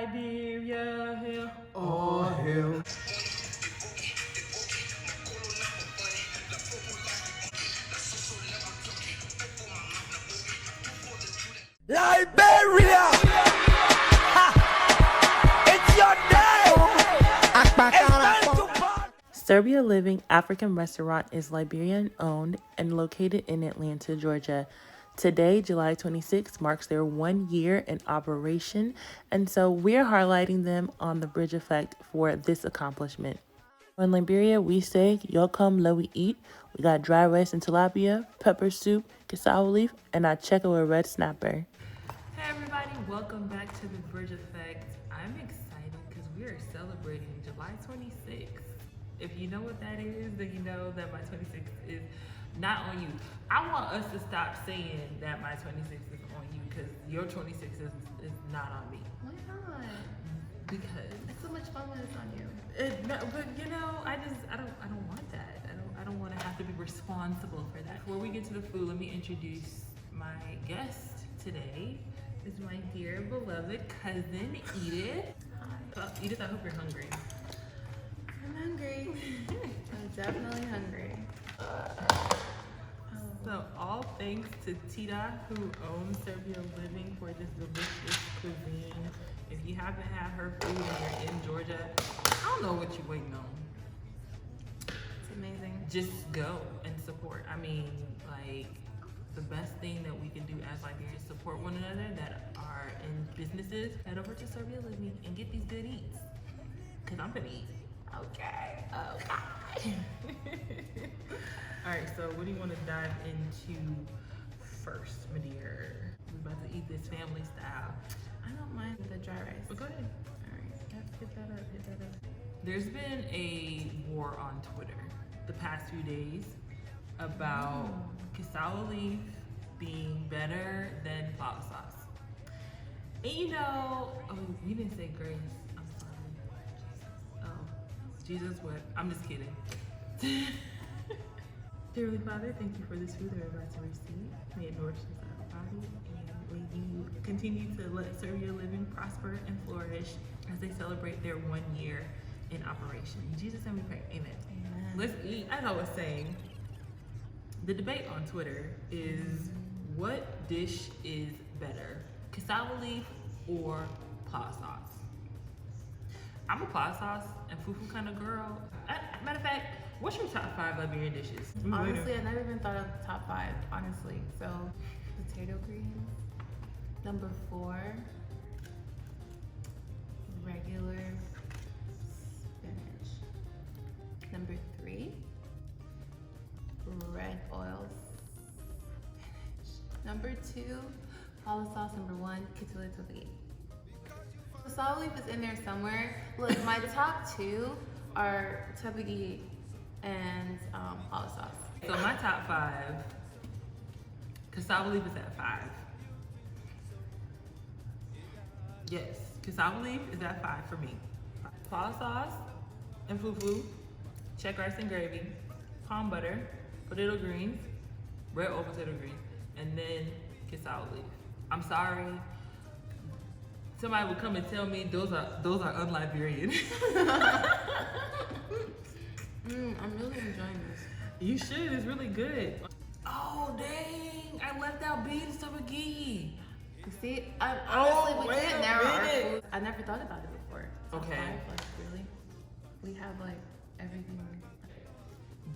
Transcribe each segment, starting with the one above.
Liberia, hell. Oh, hell. Liberia! It's your day! Serbea Living African restaurant is Liberian owned and located in Atlanta, Georgia. Today, July 26th, marks their 1 year in operation, and so we're highlighting them on the bridge effect for this accomplishment. In Liberia, we say, "Yo come, let we eat." We got dry rice and tilapia, pepper soup, cassava leaf, and a checo with red snapper. Hey everybody, welcome back to the Bridge Effect. I'm excited because we are celebrating July 26th. If you know what that is, then you know that my 26th is not on you. I want us to stop saying that my 26th is on you because your 26th is not on me. Why not? Because It's so much fun when it's on you. but you know, I don't want that. I don't want to have to be responsible for that. Before we get to the food, let me introduce my guest today. Is my dear beloved cousin Edith. Hi. Edith, I hope you're hungry. I'm hungry. I'm definitely hungry. So all thanks to Tita, who owns Serbea Living, for this delicious cuisine. If you haven't had her food and you're in Georgia, I don't know what you're waiting on. It's amazing. Just go and support. I mean, like, the best thing that we can do as Liberians is support one another that are in businesses. Head over to Serbea Living and get these good eats. Cause I'm gonna eat. Okay. All right, so what do you want to dive into first, my dear? We're about to eat this family style. I don't mind the dry rice. But go ahead. All right. Hit that up. There's been a war on Twitter the past few days about cassava leaf being better than flour sauce. And you know, oh, you didn't say grace. I'm sorry. Oh, Jesus, what? I'm just kidding. Dear Heavenly Father, thank you for this food that we're about to receive. May it nourish our body, and may you continue to let Serbea Living prosper and flourish as they celebrate their 1 year in operation. In Jesus' name we pray, amen. Amen. Let's eat. As I was saying, the debate on Twitter is what dish is better, cassava leaf or pie sauce? I'm a pie sauce and fufu kind of girl. Matter of fact, what's your top 5 Liberian dishes? Honestly, I never even thought of the top 5, honestly. So, potato greens. Number 4, regular spinach. Number 3, red oil spinach. Number 2, pala sauce. Number 1, kitule togi. Cassava leaf is in there somewhere. Look, my top 2 are tabigi and pala sauce. So my top 5, cassava leaf is at 5. Yes, cassava leaf is at 5 for me. Pala sauce and fufu, check rice and gravy, palm butter, potato greens, red or potato greens, and then cassava leaf. I'm sorry. Somebody would come and tell me those are un-Liberian. I'm really enjoying this. You should, it's really good. Oh dang, I left out beans tabagi. You see, honestly, we wait can't a narrow our minute. food. I never thought about it before. Top Okay. 5, like, really? We have like everything.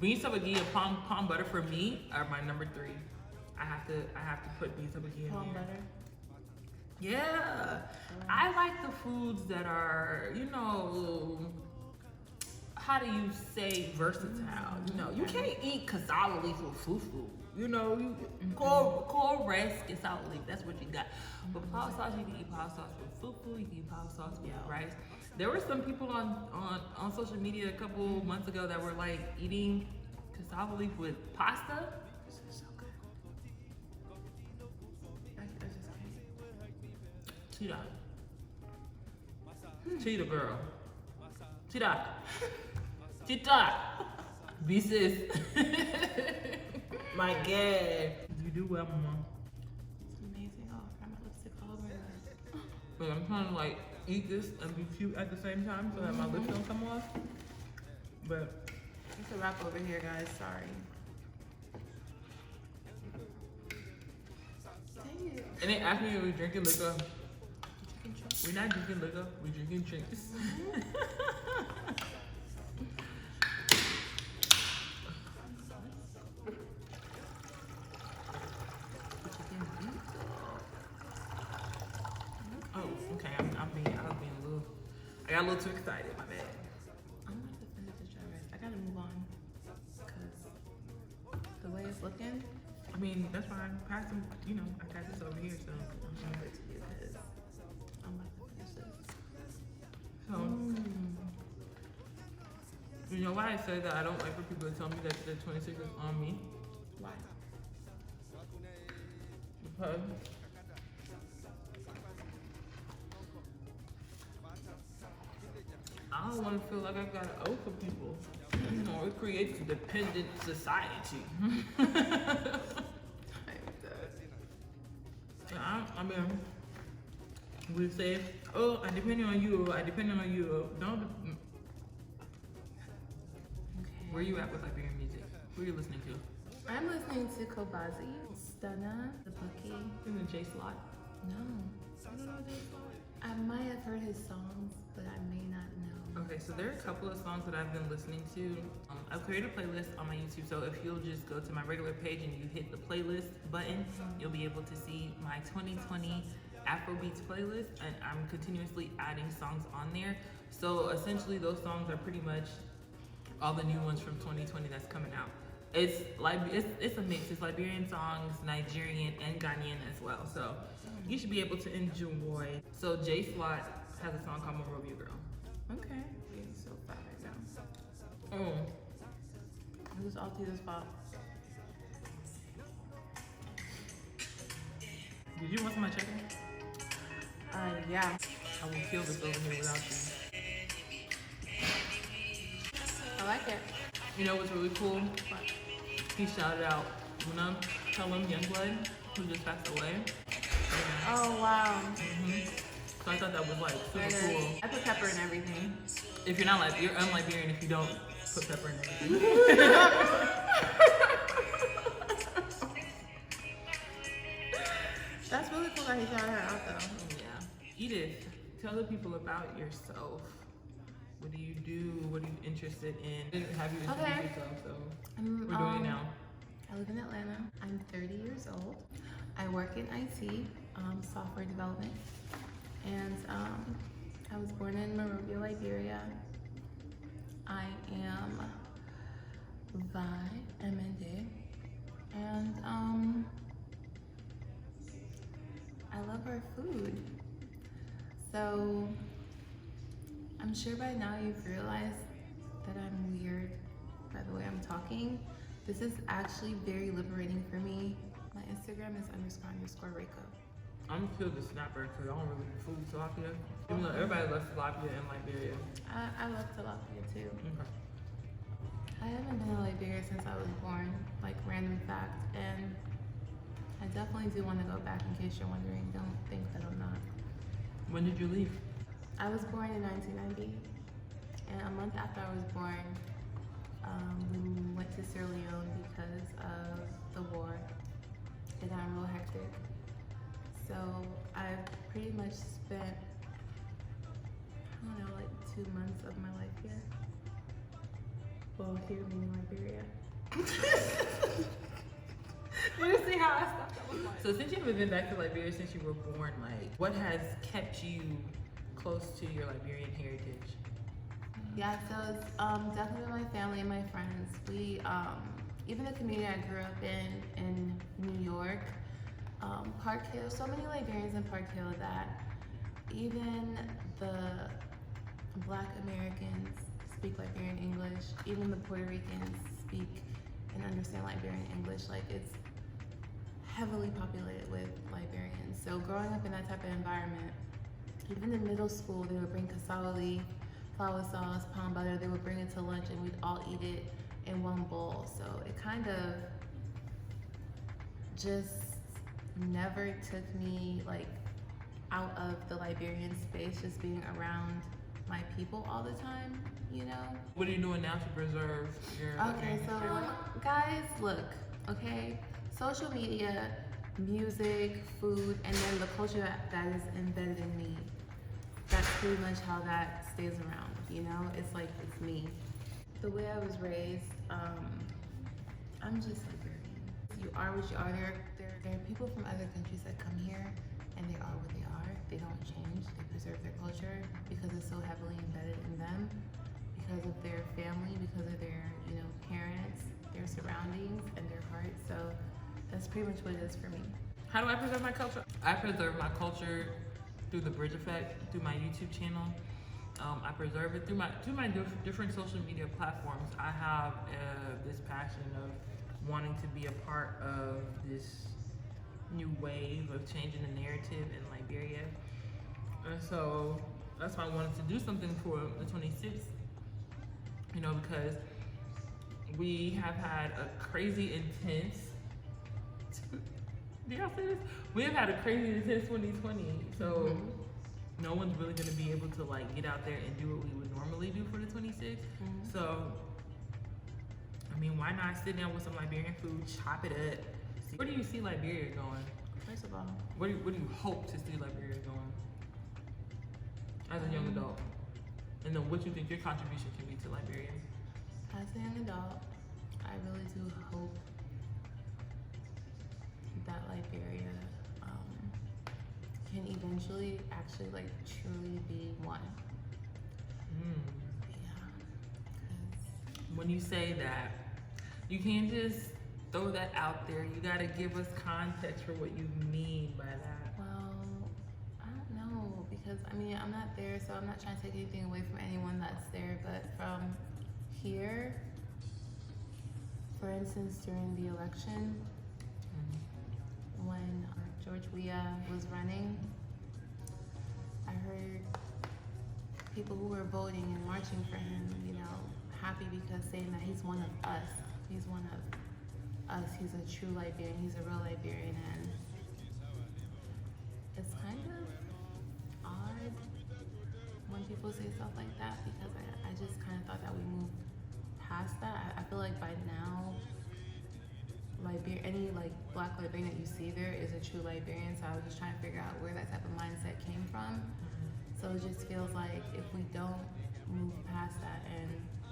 Beans tabagi and palm butter for me are my number 3. I have to put beans tabagi in Palm here. butter. Yeah, I like the foods that are, you know, how do you say versatile? You know, you can't eat cassava leaf with fufu. You know, you cold rice, cassava leaf. That's what you got. But pala sauce, you can eat pala sauce with fufu. You can eat pala sauce with rice. There were some people on social media a couple months ago that were like eating cassava leaf with pasta. This is so good. I just can't. Cheetah girl. Cheetah. Be sis. My God. You do well, mama. It's amazing. Oh, I got my lipstick all over. But I'm trying to like eat this and be cute at the same time so that my lips don't come off. But it's a wrap over here, guys. Sorry. Dang it. and they asked me if we drinking liquor. We're not drinking liquor, we're drinking drinks. Oh, okay. I was being a little. I got a little too excited. My bad. I'm gonna have to finish this dry rice. I gotta move on because the way it's looking. I mean, that's fine. Pass them. You know, I got this over here, so. I'm gonna wait to do this. I'm about to finish this. So, you know why I say that I don't like for people to tell me that the 26 is on me? Why? Because I don't want to feel like I got to owe for people. You know, it creates a dependent society. I mean, we say, oh, I depend on you, I depend on you. Don't. Okay. Where you at with Liberian music? Who are you listening to? I'm listening to Kobazi, Stunna, The Bookie. Isn't J Slot? No. I don't know this song. I might have heard his songs, but I may not know. Okay, so there are a couple of songs that I've been listening to. I've created a playlist on my YouTube, so if you'll just go to my regular page and you hit the playlist button, you'll be able to see my 2020 Afrobeats playlist, and I'm continuously adding songs on there. So essentially those songs are pretty much all the new ones from 2020 that's coming out. It's a mix. It's Liberian songs, Nigerian, and Ghanaian as well. So you should be able to enjoy. So J Slot has a song called Monrovia Girl. Okay. It's so fat right now. Oh. It was all through this spot. Did you want some of my chicken? Yeah. I will kill this over here without you. I like it. You know what's really cool? He shouted out Una Pelham Youngblood, who just passed away. Yeah. Oh, wow. So I thought that was like super cool. I put pepper in everything. If you're not like, you're un-Liberian if you don't put pepper in everything. That's really cool that he shouted her out though. Yeah. Edith, tell the people about yourself. What do you do? What are you interested in? I didn't have you introduce yourself, so we're doing it now. I live in Atlanta. I'm 30 years old. I work in IT, software development. And I was born in Monrovia, Liberia. I am MND. And I love our food. So I'm sure by now you've realized that I'm weird by the way I'm talking. This is actually very liberating for me. My Instagram is __Reiko. I'm still the snapper because I don't really do food tilapia. Even though everybody loves tilapia in Liberia. I love tilapia too. Okay. I haven't been in Liberia since I was born, like random fact, and I definitely do want to go back in case you're wondering. Don't think that I'm not. When did you leave? I was born in 1990, and a month after I was born, we went to Sierra Leone because of the war. It got real hectic. So I've pretty much spent, I don't know, like 2 months of my life here. Well, here meaning Liberia. You see how I stopped? That was like... So since you haven't been back to Liberia since you were born, like what has kept you close to your Liberian heritage? Yeah, so it's definitely my family and my friends. We, even the community I grew up in New York, Park Hill, so many Liberians in Park Hill that even the Black Americans speak Liberian English, even the Puerto Ricans speak and understand Liberian English. Like it's heavily populated with Liberians. So growing up in that type of environment, even in middle school, they would bring cassava leaf, flour sauce, palm butter. They would bring it to lunch and we'd all eat it in one bowl. So it kind of just never took me like out of the Liberian space, just being around my people all the time, you know? What are you doing now to preserve your Okay, so guys, look, okay? Social media, music, food, and then the culture that is embedded in me. That's pretty much how that stays around, you know? It's like, it's me. The way I was raised, I'm just Liberian. You are what you are. There are people from other countries that come here and they are what they are. They don't change. They preserve their culture because it's so heavily embedded in them, because of their family, because of their, you know, parents, their surroundings, and their heart. So that's pretty much what it is for me. How do I preserve my culture? I preserve my culture through the Bridge Effect, through my YouTube channel. I preserve it through my different social media platforms. I have this passion of wanting to be a part of this new wave of changing the narrative in Liberia. And so that's why I wanted to do something for the 26th, you know, because we have had a crazy intense, did y'all say this? We have had a crazy intense 2020. So no one's really gonna be able to like get out there and do what we would normally do for the 26th. So, I mean, why not sit down with some Liberian food, chop it up? Where do you see Liberia going? First of all, Where do you hope to see Liberia going as a young adult? And then what you think your contribution can be to Liberia? as a young adult, I really do hope that Liberia can eventually actually like truly be one. Yeah. When you say that, you can't just throw that out there. You gotta give us context for what you mean by that. Well, I don't know, because I mean, I'm not there, so I'm not trying to take anything away from anyone that's there, but from here, for instance, during the election, when George Weah was running, I heard people who were voting and marching for him, you know, happy because saying that he's one of us. He's one of us. He's a true Liberian. He's a real Liberian, and it's kind of odd when people say stuff like that, because I just kind of thought that we moved past that. I feel like by now, any like Black Liberian that you see there is a true Liberian. So I was just trying to figure out where that type of mindset came from. So it just feels like if we don't move past that and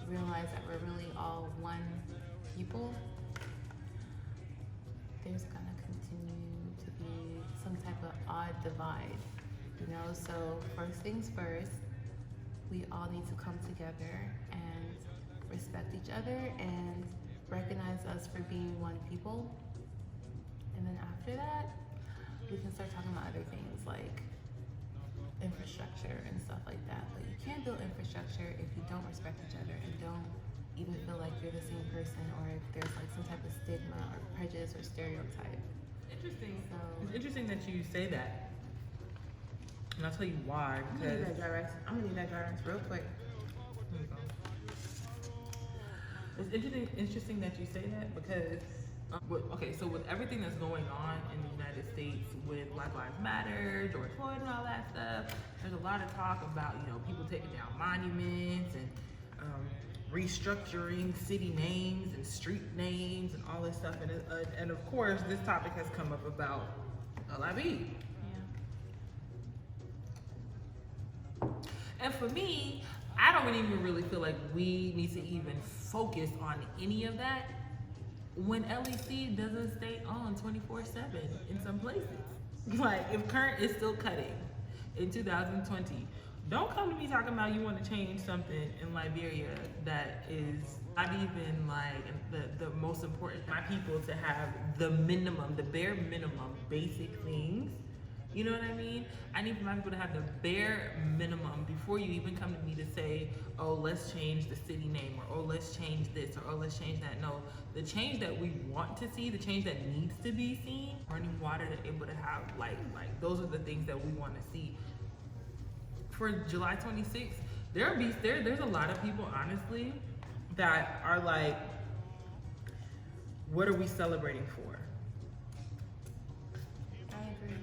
realize that we're really all one people, there's gonna continue to be some type of odd divide, you know? So first things first, we all need to come together and respect each other and recognize us for being one people. And then after that, we can start talking about other things like infrastructure and stuff like that. But you can't build infrastructure if you don't respect each other and don't even feel like you're the same person, or if there's like some type of stigma or prejudice or stereotype. Interesting. So It's interesting that you say that. And I'll tell you why, I'm because gonna need that dry rice real quick. Here you go. It's interesting that you say that because, so with everything that's going on in the United States with Black Lives Matter, George Floyd and all that stuff, there's a lot of talk about, you know, people taking down monuments and restructuring city names and street names and all this stuff. And of course, this topic has come up about LIB. Yeah. And for me, I don't even really feel like we need to even focus on any of that when LEC doesn't stay on 24/7 in some places. Like, if Current is still cutting in 2020, don't come to me talking about you want to change something in Liberia that is not even like the most important. My people to have the minimum, the bare minimum, basic things. You know what I mean? I need for my people to have the bare minimum before you even come to me to say, oh, let's change the city name, or oh, let's change this, or oh, let's change that. No, the change that we want to see, the change that needs to be seen, running water, they're able to have, like those are the things that we want to see. For July 26th, there's a lot of people, honestly, that are like, what are we celebrating for? I agree.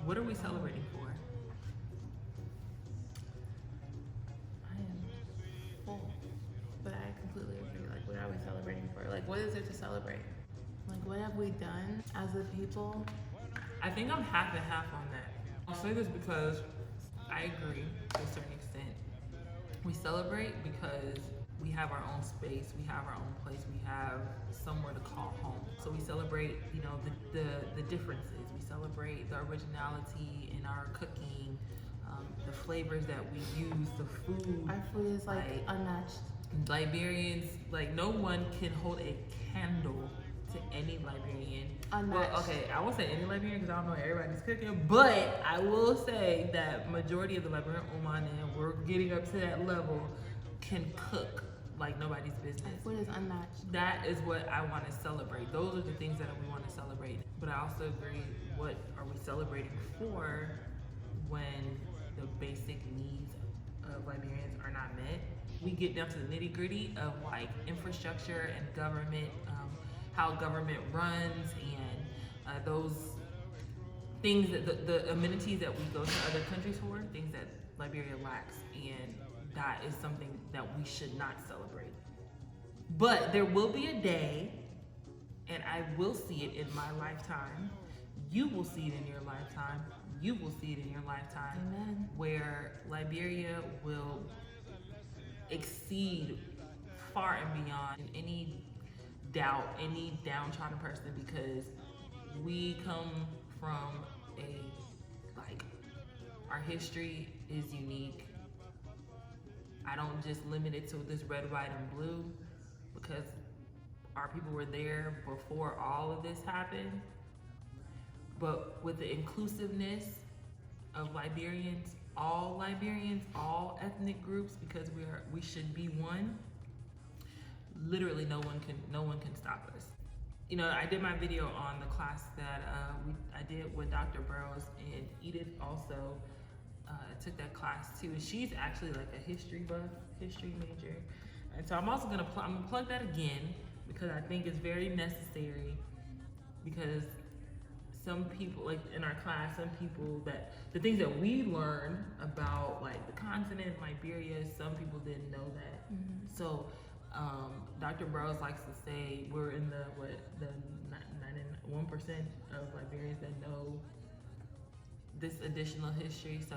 What are we celebrating for? I am full. But I completely agree. Like, what are we celebrating for? Like, what is there to celebrate? Like, what have we done as a people? I think I'm half and half on that. I'll say this because I agree to a certain extent. We celebrate because we have our own space, we have our own place, we have somewhere to call home. So we celebrate, you know, the differences. We celebrate the originality in our cooking, the flavors that we use, the food. Our food is like unmatched. Liberians, like no one can hold a candle to any Liberian. Unmatched. Well, okay, I won't say any Liberian because I don't know everybody's cooking, but I will say that majority of the Liberian Oman, and we're getting up to that level, can cook like nobody's business. Our food is unmatched. That is what I want to celebrate. Those are the things that we want to celebrate. But I also agree, what are we celebrating for when the basic needs of Liberians are not met? We get down to the nitty gritty of like infrastructure and government, how government runs, and those things that the amenities that we go to other countries for, things that Liberia lacks, and that is something that we should not celebrate. But there will be a day, and I will see it in my lifetime, you will see it in your lifetime, you will see it in your lifetime, Amen. where Liberia will exceed far and beyond any doubt, any downtrodden person, because we come from our history is unique. I don't just limit it to this red, white, and blue, because our people were there before all of this happened. But with the inclusiveness of Liberians, all ethnic groups, because we should be one. Literally, no one can stop us. You know, I did my video on the class that I did with Dr. Burrows, and Edith also took that class too. And she's actually like a history major. And so I'm also gonna plug that again, because I think it's very necessary, because some people, like in our class, some people, that the things that we learned about like the continent, Liberia, some people didn't know that. Mm-hmm. So Dr. Burrows likes to say we're in the 1% of Liberians that know this additional history. So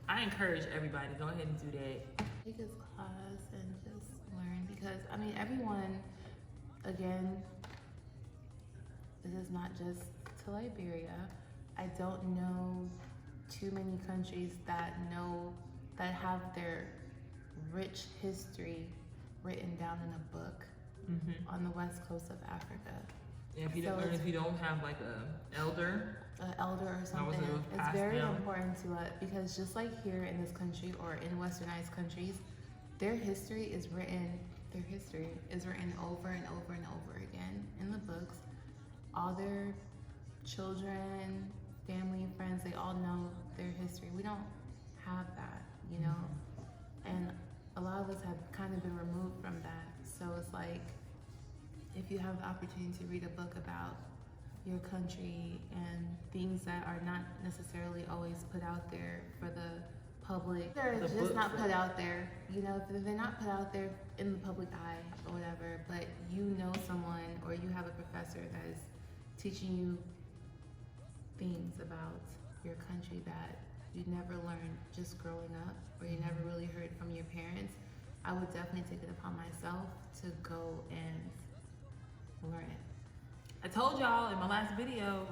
I encourage everybody, go ahead and do that. Take this class and just learn, because I mean, everyone, again, this is not just to Liberia. I don't know too many countries that have their rich history written down in a book on the west coast of Africa. Yeah, if you don't have like an elder or something, it's very important to us, because just like here in this country or in westernized countries, their history is written over and over and over again in the books. All their children, family, friends, they all know their history. We don't have that, you know? And a lot of us have kind of been removed from that. So it's like, if you have the opportunity to read a book about your country and things that are not necessarily always put out there for the public, they're just not put out there, you know, they're not put out there in the public eye or whatever, but you know someone, or you have a professor that is teaching you things about your country that you never learned just growing up, or you never really heard from your parents. I would definitely take it upon myself to go and learn it. I told y'all in my last video,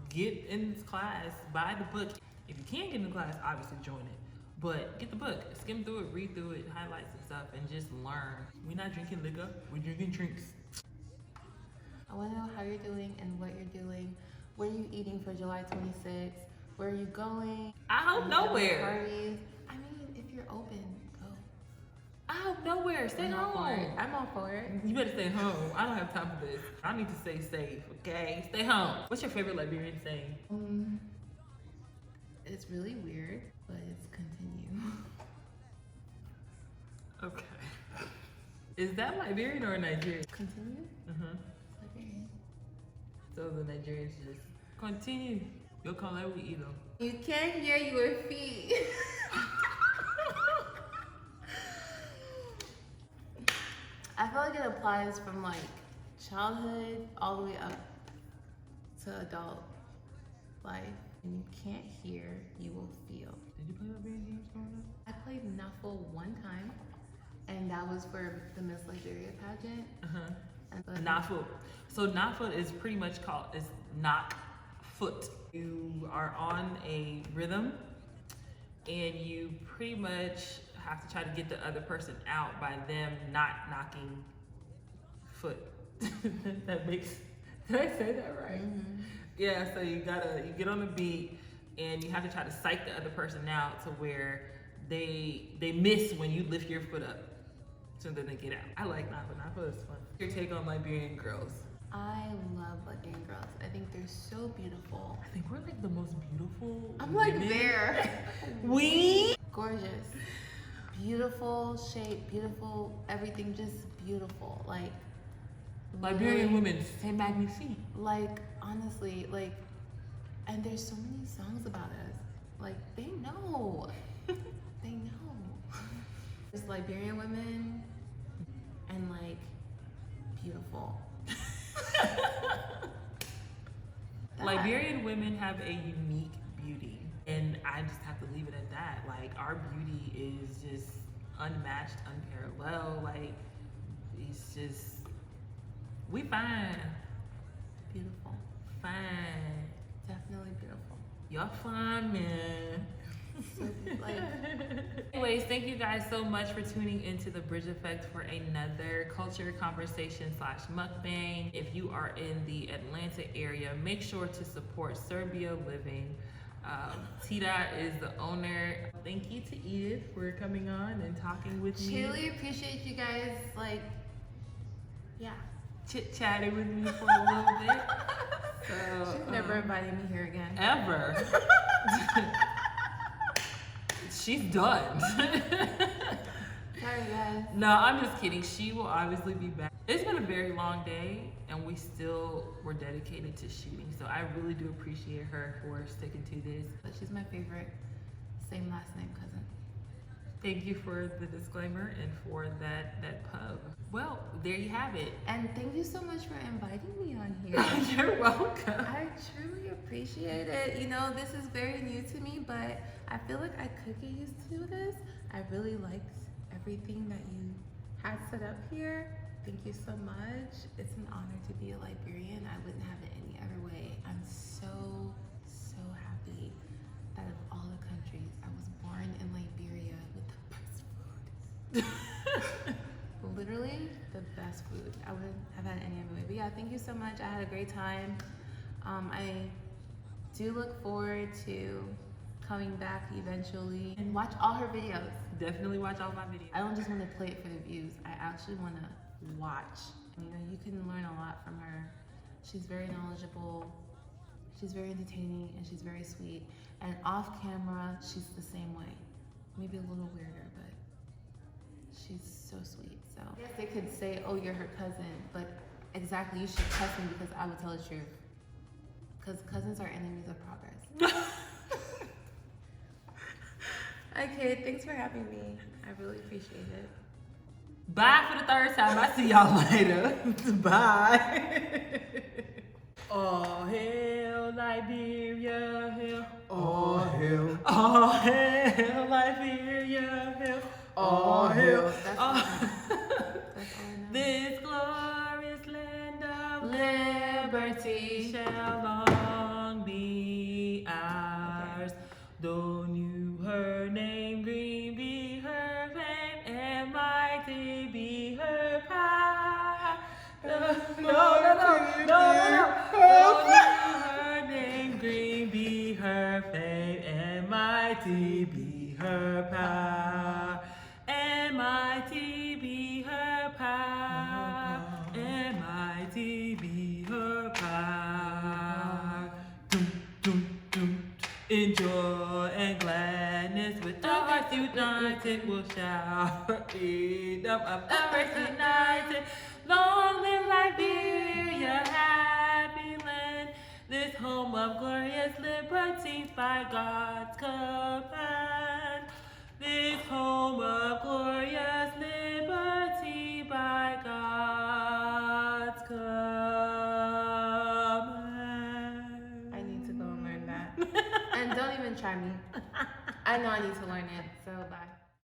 get in this class, buy the book. If you can't get in the class, obviously join it. But get the book, skim through it, read through it, highlights and stuff, and just learn. We're not drinking liquor, we're drinking drinks. I want to know how you're doing and what you're doing. What are you eating for July 26th? Where are you going? I hope nowhere. Parties? I mean, if you're open, go. I hope nowhere. Stay home. I'm all for it. You better stay home. I don't have time for this. I need to stay safe, okay? Stay home. What's your favorite Liberian saying? It's really weird, but it's continue. Okay. Is that Liberian or Nigerian? Continue? Uh-huh. Liberian. So the Nigerians just continue. You'll call that we eat them. You can't hear your feet. I feel like it applies from like childhood all the way up to adult life. When you can't hear, you will feel. Did you play Liberian games growing up? I played Nuffle one time, and that was for the Miss Liberia pageant. Knot foot. So knot foot is pretty much called is knock foot. You are on a rhythm, and you pretty much have to try to get the other person out by them not knocking foot. That makes. Did I say that right? Mm-hmm. Yeah. So you get on the beat, and you have to try to psych the other person out to where they miss when you lift your foot up, so then they get out. I like knot foot. Knot foot is fun. Your take on Liberian girls? I love Liberian girls. I think they're so beautiful. I think we're like the most beautiful. I'm like women. there. We Gorgeous. Beautiful shape, beautiful, everything just beautiful. Like Liberian literally, women, c'est magnifique. like honestly, like, and there's so many songs about us. Like they know. They know. There's Liberian women and like beautiful. Liberian women have a unique beauty, and I just have to leave it at that. Like our beauty is just unmatched, unparalleled. Like it's just we fine, Beautiful. fine. Definitely beautiful. Y'all fine, man. So, like, Anyways, thank you guys so much for tuning into the Bridge Effect for another culture conversation / mukbang. If you are in the Atlanta area, make sure to support Serbea Living. Tita is the owner. Thank you to Edith for coming on and talking with me. truly appreciate you guys. Like, yeah. Chit-chatting with me for a little bit. So, She's never invited me here again. ever. She's done. Sorry, guys. No, I'm just kidding. She will obviously be back. It's been a very long day, and we still were dedicated to shooting. So I really do appreciate her for sticking to this. But she's my favorite, same last name cousin. Thank you for the disclaimer and for that pub. Well, there you have it. And thank you so much for inviting me on here. You're welcome. I truly appreciate it. You know, this is very new to me, but I feel like I could get used to this. I really liked everything that you had set up here. Thank you so much. It's an honor to be a Liberian. I wouldn't have it any other way. I'm so happy that of all the countries, I was born in Liberia with the best food. Literally the best food. I wouldn't have had it any other way. But yeah, thank you so much. I had a great time. I do look forward to coming back eventually and watch all her videos. Definitely watch all my videos. I don't just want to play it for the views. I actually want to watch. You know, you can learn a lot from her. She's very knowledgeable. She's very entertaining, and she's very sweet. And off camera, she's the same way. Maybe a little weirder, but she's so sweet. So I guess they could say, oh, you're her cousin, but exactly, you should trust me because I would tell the truth. Because cousins are enemies of progress. Okay, thanks for having me. I really appreciate it. Bye for the third time. I see y'all later. Bye. Oh, hell, Liberia, hell. Oh, hell. Oh, hell, Liberia, hell. Oh, hell. That's all I know. That's all I know. This glorious land of liberty shall long be ours. Though new her name, green be her fame, and mighty be her power. No. Though new her name, green be her fame, and mighty be her power. And mighty be her power, and mighty be her power. Dum, dum, dum. In joy and gladness, with our hearts united, we'll shout. Freedom of our hearts united. Long live Liberia, happy land. This home of glorious liberty by God's command. This home of glorious liberty by God's command. I need to go and learn that. And don't even try me. I know I need to learn it. So bye.